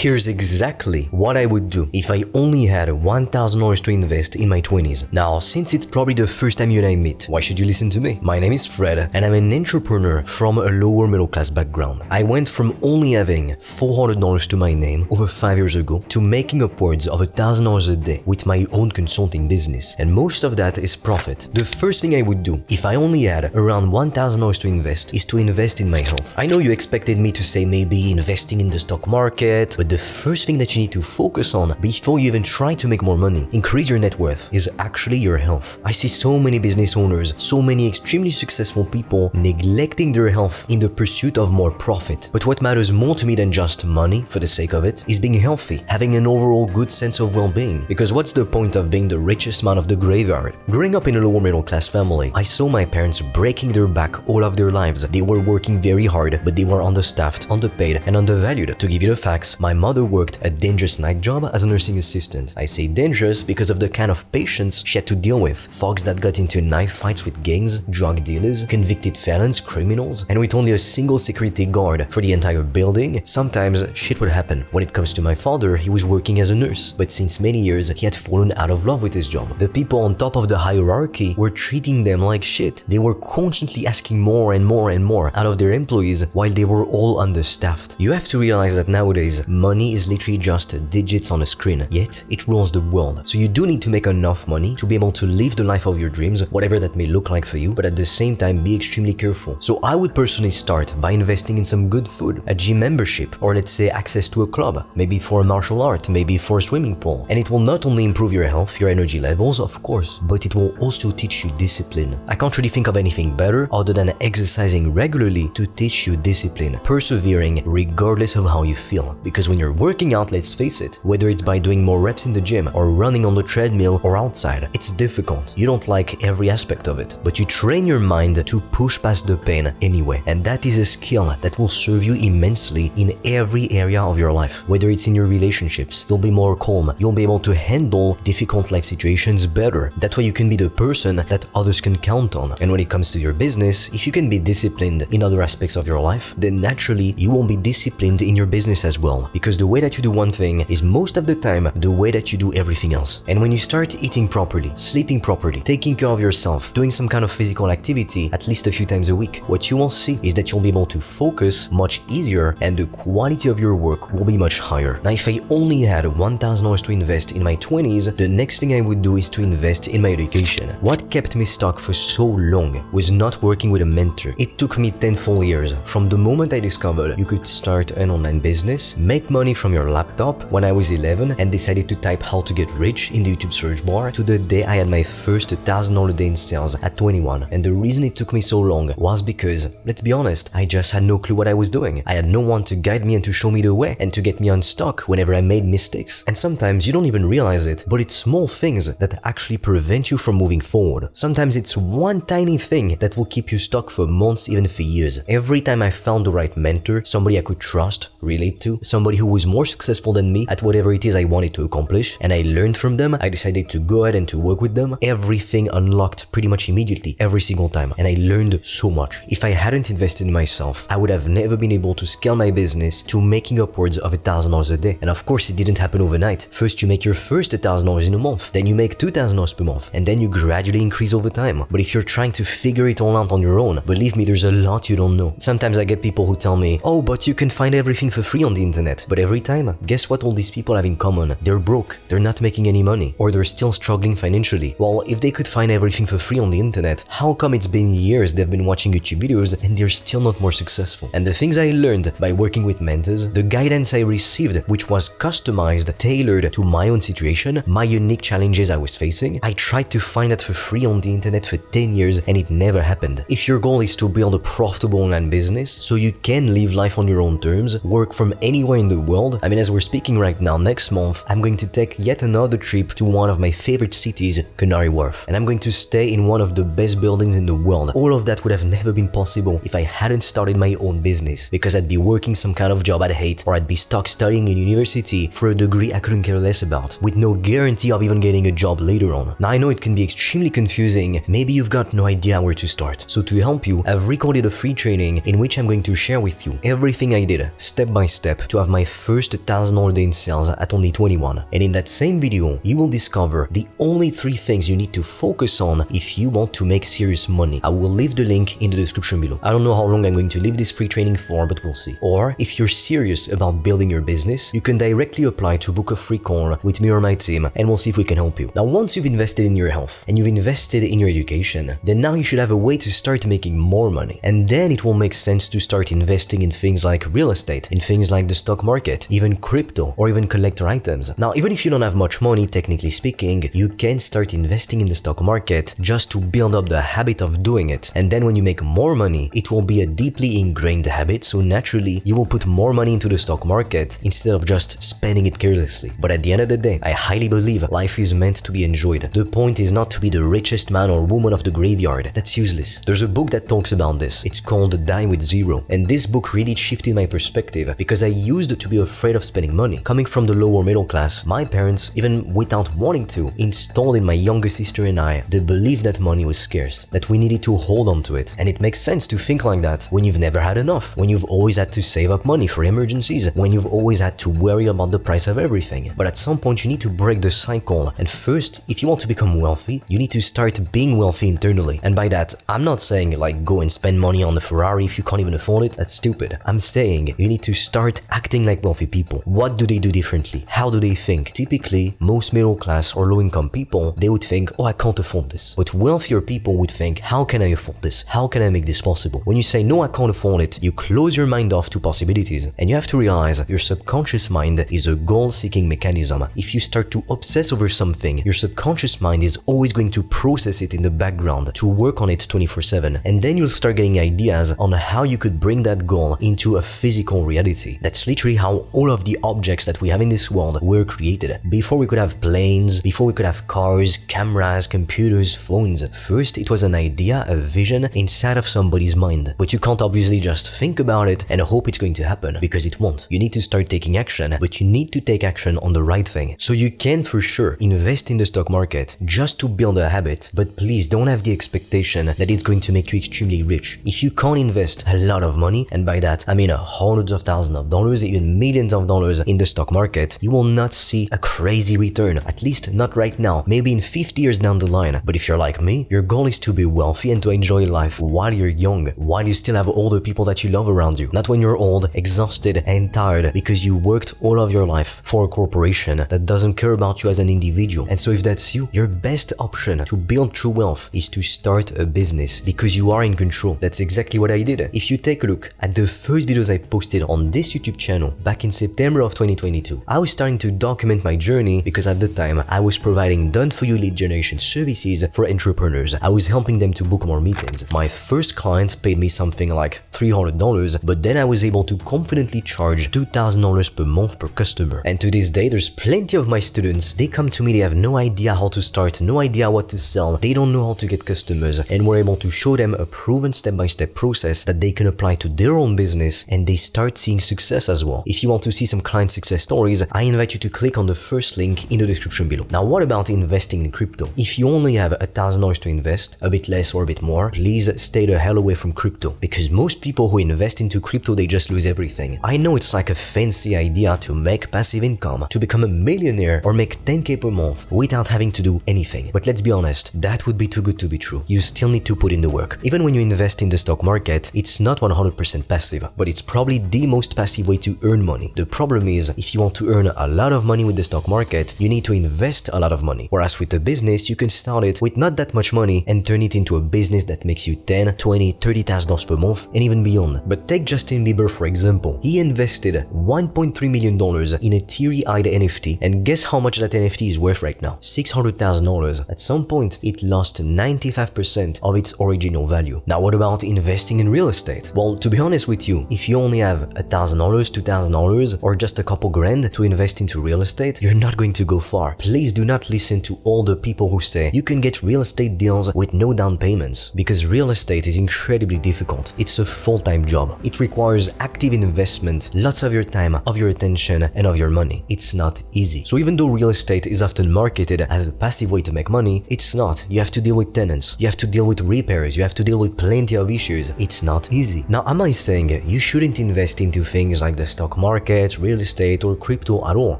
Here's exactly what I would do if I only had $1,000 to invest in my 20s. Now, since it's probably the first time you and I meet, why should you listen to me? My name is Fred, and I'm an entrepreneur from a lower middle class background. I went from only having $400 to my name over 5 years ago to making upwards of $1,000 a day with my own consulting business, and most of that is profit. The first thing I would do if I only had around $1,000 to invest is to invest in my health. I know you expected me to say maybe investing in the stock market, but the first thing that you need to focus on before you even try to make more money, increase your net worth, is actually your health. I see so many business owners, so many extremely successful people neglecting their health in the pursuit of more profit. But what matters more to me than just money for the sake of it is being healthy, having an overall good sense of well-being. Because what's the point of being the richest man of the graveyard? Growing up in a lower middle class family, I saw my parents breaking their back all of their lives. They were working very hard, but they were understaffed, underpaid, and undervalued. To give you the facts, my mother worked a dangerous night job as a nursing assistant. I say dangerous because of the kind of patients she had to deal with. Folks that got into knife fights with gangs, drug dealers, convicted felons, criminals, and with only a single security guard for the entire building, sometimes shit would happen. When it comes to my father, he was working as a nurse, but since many years, he had fallen out of love with his job. The people on top of the hierarchy were treating them like shit. They were constantly asking more and more and more out of their employees while they were all understaffed. You have to realize that nowadays, money is literally just digits on a screen, yet it rules the world. So you do need to make enough money to be able to live the life of your dreams, whatever that may look like for you, but at the same time be extremely careful. So I would personally start by investing in some good food, a gym membership, or let's say access to a club, maybe for a martial art, maybe for a swimming pool. And it will not only improve your health, your energy levels, of course, but it will also teach you discipline. I can't really think of anything better other than exercising regularly to teach you discipline, persevering regardless of how you feel. Because when you're working out, let's face it, whether it's by doing more reps in the gym or running on the treadmill or outside, it's difficult. You don't like every aspect of it, but you train your mind to push past the pain anyway. And that is a skill that will serve you immensely in every area of your life. Whether it's in your relationships, you'll be more calm, you'll be able to handle difficult life situations better. That way you can be the person that others can count on. And when it comes to your business, if you can be disciplined in other aspects of your life, then naturally you won't be disciplined in your business as well. Because the way that you do one thing is most of the time the way that you do everything else. And when you start eating properly, sleeping properly, taking care of yourself, doing some kind of physical activity at least a few times a week, what you will see is that you'll be able to focus much easier and the quality of your work will be much higher. Now, if I only had $1,000 to invest in my 20s, the next thing I would do is to invest in my education. What kept me stuck for so long was not working with a mentor. It took me 10 full years from the moment I discovered you could start an online business, make money from your laptop when I was 11 and decided to type how to get rich in the YouTube search bar to the day I had my first $1,000 a day in sales at 21. And the reason it took me so long was because, let's be honest, I just had no clue what I was doing. I had no one to guide me and to show me the way and to get me unstuck whenever I made mistakes. And sometimes you don't even realize it, but it's small things that actually prevent you from moving forward. Sometimes it's one tiny thing that will keep you stuck for months, even for years. Every time I found the right mentor, somebody I could trust, relate to, somebody who was more successful than me at whatever it is I wanted to accomplish, and I learned from them, I decided to go ahead and to work with them, everything unlocked pretty much immediately, every single time, and I learned so much. If I hadn't invested in myself, I would have never been able to scale my business to making upwards of $1,000 a day. And of course, it didn't happen overnight. First, you make your first $1,000 in a month, then you make $2,000 per month, and then you gradually increase over time. But if you're trying to figure it all out on your own, believe me, there's a lot you don't know. Sometimes I get people who tell me, oh, but you can find everything for free on the internet. But every time, guess what all these people have in common? They're broke, they're not making any money, or they're still struggling financially. Well, if they could find everything for free on the internet, how come it's been years they've been watching YouTube videos and they're still not more successful? And the things I learned by working with mentors, the guidance I received, which was customized, tailored to my own situation, my unique challenges I was facing, I tried to find that for free on the internet for 10 years and it never happened. If your goal is to build a profitable online business so you can live life on your own terms, work from anywhere in the world, I mean, as we're speaking right now, next month, I'm going to take yet another trip to one of my favorite cities, Canary Wharf, and I'm going to stay in one of the best buildings in the world. All of that would have never been possible if I hadn't started my own business, because I'd be working some kind of job I'd hate, or I'd be stuck studying in university for a degree I couldn't care less about, with no guarantee of even getting a job later on. Now, I know it can be extremely confusing, maybe you've got no idea where to start. So to help you, I've recorded a free training in which I'm going to share with you everything I did, step by step, to have my first $1,000 day in sales at only 21. And in that same video, you will discover the only 3 things you need to focus on if you want to make serious money. I will leave the link in the description below. I don't know how long I'm going to leave this free training for, but we'll see. Or if you're serious about building your business, you can directly apply to book a free call with me or my team, and we'll see if we can help you. Now, once you've invested in your health and you've invested in your education, then now you should have a way to start making more money. And then it will make sense to start investing in things like real estate, in things like the stock market, even crypto, or even collector items. Now, even if you don't have much money, technically speaking, you can start investing in the stock market just to build up the habit of doing it. And then when you make more money, it will be a deeply ingrained habit, so naturally you will put more money into the stock market instead of just spending it carelessly. But at the end of the day, I highly believe life is meant to be enjoyed. The point is not to be the richest man or woman of the graveyard. That's useless. There's a book that talks about this. It's called Die with Zero. And this book really shifted my perspective because I used to be afraid of spending money. Coming from the lower middle class, my parents, even without wanting to, installed in my younger sister and I the belief that money was scarce, that we needed to hold on to it. And it makes sense to think like that when you've never had enough, when you've always had to save up money for emergencies, when you've always had to worry about the price of everything. But at some point you need to break the cycle. And first, if you want to become wealthy, you need to start being wealthy internally. And by that, I'm not saying like go and spend money on a Ferrari if you can't even afford it. That's stupid. I'm saying you need to start acting like wealthy people. What do they do differently? How do they think? Typically, most middle class or low income people, they would think, oh, I can't afford this. But wealthier people would think, how can I afford this? How can I make this possible? When you say, no, I can't afford it, you close your mind off to possibilities. And you have to realize your subconscious mind is a goal-seeking mechanism. If you start to obsess over something, your subconscious mind is always going to process it in the background, to work on it 24/7. And then you'll start getting ideas on how you could bring that goal into a physical reality. That's literally how all of the objects that we have in this world were created. Before we could have planes, before we could have cars, cameras, computers, phones. First, it was an idea, a vision inside of somebody's mind. But you can't obviously just think about it and hope it's going to happen, because it won't. You need to start taking action, but you need to take action on the right thing. So you can for sure invest in the stock market just to build a habit, but please don't have the expectation that it's going to make you extremely rich. If you can't invest a lot of money, and by that I mean hundreds of thousands of dollars, even millions of dollars in the stock market, you will not see a crazy return, at least not right now, maybe in 50 years down the line. But if you're like me, your goal is to be wealthy and to enjoy life while you're young, while you still have all the people that you love around you, not when you're old, exhausted and tired because you worked all of your life for a corporation that doesn't care about you as an individual. And so if that's you, your best option to build true wealth is to start a business, because you are in control. That's exactly what I did. If you take a look at the first videos I posted on this YouTube channel back in September of 2022, I was starting to document my journey because at the time I was providing done-for-you lead generation services for entrepreneurs. I was helping them to book more meetings. My first client paid me something like $300, but then I was able to confidently charge $2,000 per month per customer. And to this day, there's plenty of my students, they come to me, they have no idea how to start, no idea what to sell, they don't know how to get customers, and we're able to show them a proven step-by-step process that they can apply to their own business, and they start seeing success as well. If you want to see some client success stories, I invite you to click on the first link in the description below. Now, what about investing in crypto? If you only have $1,000 to invest, a bit less or a bit more, please stay the hell away from crypto, because most people who invest into crypto, they just lose everything. I know it's like a fancy idea to make passive income, to become a millionaire or make 10k per month without having to do anything. But let's be honest, that would be too good to be true. You still need to put in the work. Even when you invest in the stock market, it's not 100% passive, but it's probably the most passive way to earn money. The problem is, if you want to earn a lot of money with the stock market, you need to invest a lot of money. Whereas with a business, you can start it with not that much money and turn it into a business that makes you $10, $20, $30,000 per month and even beyond. But take Justin Bieber for example. He invested $1.3 million in a teary-eyed NFT, and guess how much that NFT is worth right now? $600,000. At some point, it lost 95% of its original value. Now, what about investing in real estate? Well, to be honest with you, if you only have $1,000, $2,000, or just a couple grand to invest into real estate, you're not going to go far. Please do not listen to all the people who say you can get real estate deals with no down payments, because real estate is incredibly difficult. It's a full-time job. It requires active investment, lots of your time, of your attention, and of your money. It's not easy. So even though real estate is often marketed as a passive way to make money, it's not. You have to deal with tenants, you have to deal with repairs, you have to deal with plenty of issues. It's not easy. Now, am I saying you shouldn't invest into things like the stock market, real estate, or crypto at all.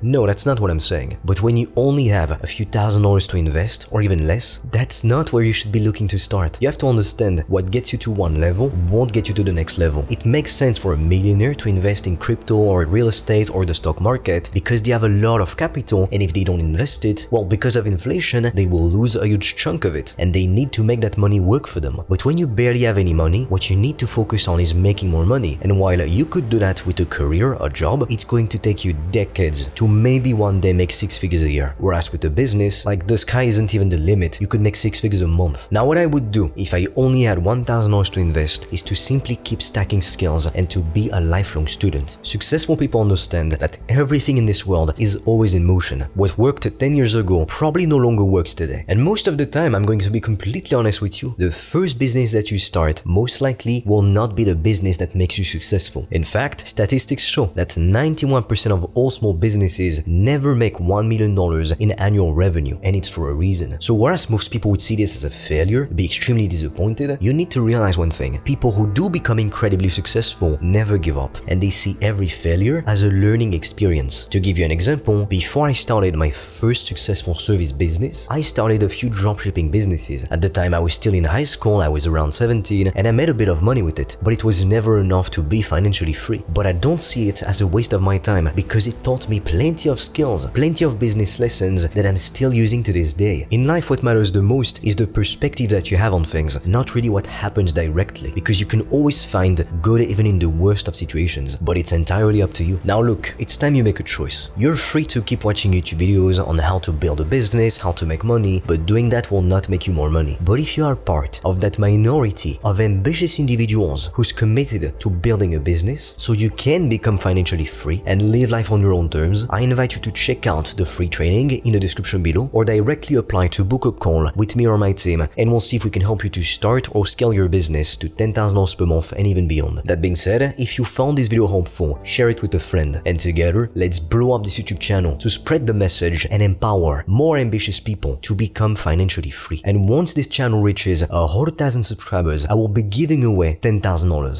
No, that's not what I'm saying. But when you only have a few $1,000s to invest, or even less, that's not where you should be looking to start. You have to understand what gets you to one level won't get you to the next level. It makes sense for a millionaire to invest in crypto or real estate or the stock market because they have a lot of capital, and if they don't invest it, well, because of inflation, they will lose a huge chunk of it, and they need to make that money work for them. But when you barely have any money, what you need to focus on is making more money. And while you could do that with a career, a job, it's going to take you decades to maybe one day make 6 figures a year. Whereas with a business, like the sky isn't even the limit. You could make 6 figures a month. Now what I would do if I only had $1,000 to invest is to simply keep stacking skills and to be a lifelong student. Successful people understand that everything in this world is always in motion. What worked 10 years ago probably no longer works today. And most of the time, I'm going to be completely honest with you, the first business that you start most likely will not be the business that makes you successful. In fact, statistics show that 91% of all small businesses never make $1 million in annual revenue, and it's for a reason. So whereas most people would see this as a failure, be extremely disappointed, you need to realize one thing. People who do become incredibly successful never give up, and they see every failure as a learning experience. To give you an example, before I started my first successful service business, I started a few dropshipping businesses. At the time I was still in high school, I was around 17, and I made a bit of money with it, but it was never enough to be financially free. But I don't see it as a waste of my time because it taught me plenty of skills, plenty of business lessons that I'm still using to this day. In life, what matters the most is the perspective that you have on things, not really what happens directly, because you can always find good even in the worst of situations, but it's entirely up to you. Now look, it's time you make a choice. You're free to keep watching YouTube videos on how to build a business, how to make money, but doing that will not make you more money. But if you are part of that minority of ambitious individuals who's committed to building a business so you can become financially free and live life on your own terms, I invite you to check out the free training in the description below or directly apply to book a call with me or my team, and we'll see if we can help you to start or scale your business to $10,000 per month and even beyond. That being said, if you found this video helpful, share it with a friend, and together, let's blow up this YouTube channel to spread the message and empower more ambitious people to become financially free. And once this channel reaches 100,000 subscribers, I will be giving away $10,000.